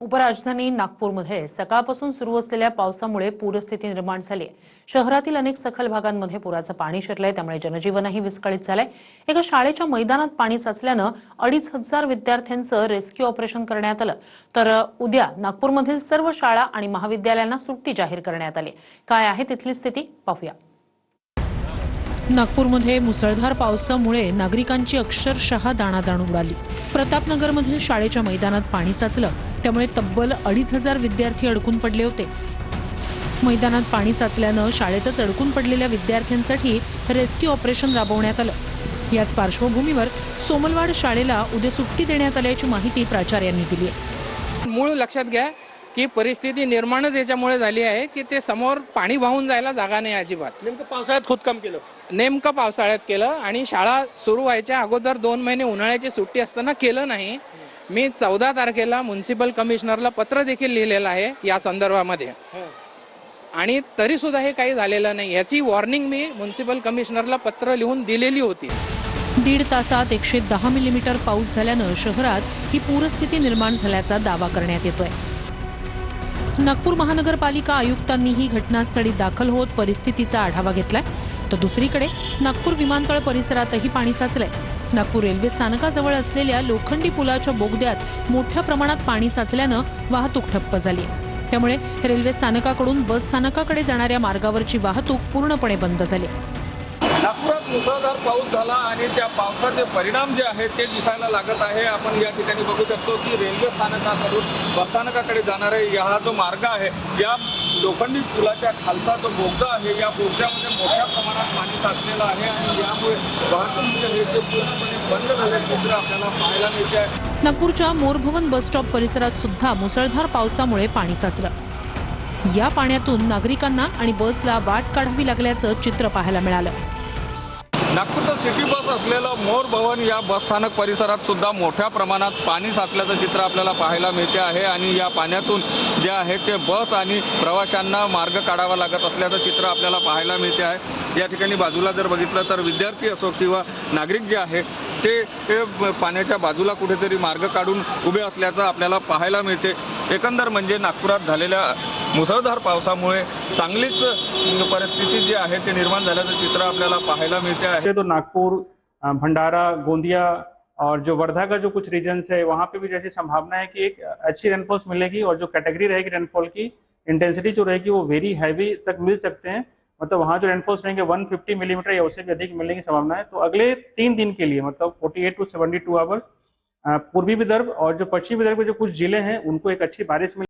उपराजधानी नागपूरमध्ये सकाळपासून सुरू असलेल्या पावसामुळे पूरस्थिती निर्माण झाली आहे। शहरातील अनेक सखल भागांमध्ये पुराचं पाणी शिरलंय, त्यामुळे जनजीवनही विस्कळीत झालंय। एका शाळेच्या मैदानात पाणी साचल्यानं 2500 विद्यार्थ्यांचं रेस्क्यू ऑपरेशन करण्यात आलं। तर उद्या नागपूरमधील सर्व शाळा आणि महाविद्यालयांना सुट्टी जाहीर करण्यात आली। काय आहे तिथली स्थिती पाहूया। नागपूरमध्ये मुसळधार पावसामुळे नागरिकांची अक्षरशः दाणादाण उडाली। प्रतापनगरमधील शाळेच्या मैदानात पाणी साचलं, त्यामुळे तब्बल 2500 विद्यार्थी अडकून पडले होते। मैदानात पाणी साचल्यानं शाळेतच अडकून पडलेल्या विद्यार्थ्यांसाठी रेस्क्यू ऑपरेशन राबवण्यात आलं। याच पार्श्वभूमीवर सोमलवाड शाळेला उद्या सुट्टी देण्यात आल्याची माहिती प्राचार्यांनी दिली आहे। मूळ लक्षात घ्या की परिस्थिती निर्माणच याच्यामुळे झाली आहे की ते समोर पाणी वाहून जायला जागा नाही अजिबात। नेमकं पावसाळ्यात खोदकाम केलं, नेमकं पावसाळ्यात केलं आणि शाळा सुरू व्हायच्या अगोदर 2 महिने उन्हाळ्याची सुट्टी असताना केलं नाही। मी 14 तारखेला म्युनिसिपल कमिशनरला पत्र देखील लिहिलेलं आहे या संदर्भामध्ये, आणि तरी सुद्धा हे काही झालेलं नाही। याची वॉर्निंग मी म्युनिसिपल कमिशनरला पत्र लिहून दिलेली होती। 1.5 तासात 110 मिलीमीटर पाऊस झाल्यानं शहरात ही पूरस्थिती निर्माण झाल्याचा दावा करण्यात येतोय। नागपूर महानगरपालिका आयुक्तांनीही घटनास्थळी दाखल होत परिस्थितीचा आढावा घेतलाय। तर दुसरीकडे नागपूर विमानतळ परिसरातही पाणी साचलंय। नागपूर रेल्वे स्थानकाजवळ असलेल्या लोखंडी पुलाच्या बोगद्यात मोठ्या प्रमाणात पाणी साचल्यानं वाहतूक ठप्प झाली। त्यामुळे रेल्वे स्थानकाकडून बस स्थानकाकडे जाणाऱ्या मार्गावरची वाहतूक पूर्णपणे बंद झाली। नागपुरात मुसळधार पाऊस झाला आणि त्या पावसाचे परिणाम जे आहेत ते दिसायला लागत आहे। आपण या ठिकाणी बघू शकतो की रेल्वे स्थानकाकडून बसस्थानकाकडे जाणारा हा जो मार्ग आहे, या लोखंडी पुलाच्या खालचा जो बोगदा आहे, या बोगद्यामध्ये मोठ्या प्रमाणात पाणी साचलेलं आहे आणि यामुळे वाहतूक जे आहे ते पूर्णपणे बंद झाल्याचे चित्र आपल्याला पाहायला मिळते आहे। नागपूरच्या मोरभवन बस स्टॉप परिसरात सुद्धा मुसळधार पावसामुळे पाणी साचलं। या पाण्यातून नागरिकांना आणि बसला वाट काढावी लागल्याचं चित्र पाहायला मिळालं। नागपूरचं सिटी बस असलेलं मोर भवन या बसस्थानक परिसरात सुद्धा मोठ्या प्रमाणात पाणी साचल्याचं चित्र आपल्याला पाहायला मिळते आहे आणि या पाण्यातून जे आहे ते बस आणि प्रवाशांना मार्ग काढावा लागत असल्याचं चित्र आपल्याला पाहायला मिळते आहे। या ठिकाणी बाजूला जर बघितलं तर विद्यार्थी असो किंवा नागरिक जे आहे ते पाण्याच्या बाजूला कुठेतरी मार्ग काढून उभे असल्याचं आपल्याला पाहायला मिळते। एकंदर म्हणजे नागपुरात झालेल्या मुसळधार पावसामुळे चांगलीच परिस्थिती जी आहे ते निर्माण झाल्याचं चित्र आपल्याला पाहायला मिळते आहे। तो नागपुर, भंडारा, गोंदिया और जो वर्धा का जो कुछ रीजन्स है वहाँ पे भी जैसी संभावना है कि एक अच्छी रेनफॉल्स मिलेगी और जो कैटेगरी रहेगी रेनफॉल की इंटेंसिटी जो रहेगी वो वेरी हैवी तक मिल सकते हैं। मतलब वहाँ जो रेनफॉल्स रहेंगे 150 मिलीमीटर या उससे भी अधिक मिलने की संभावना है। तो अगले 3 दिन के लिए मतलब 48 to 72 आवर्स पूर्वी विदर्भ और जो पश्चिमी विदर्भ के जो कुछ जिले हैं उनको एक अच्छी बारिश मिल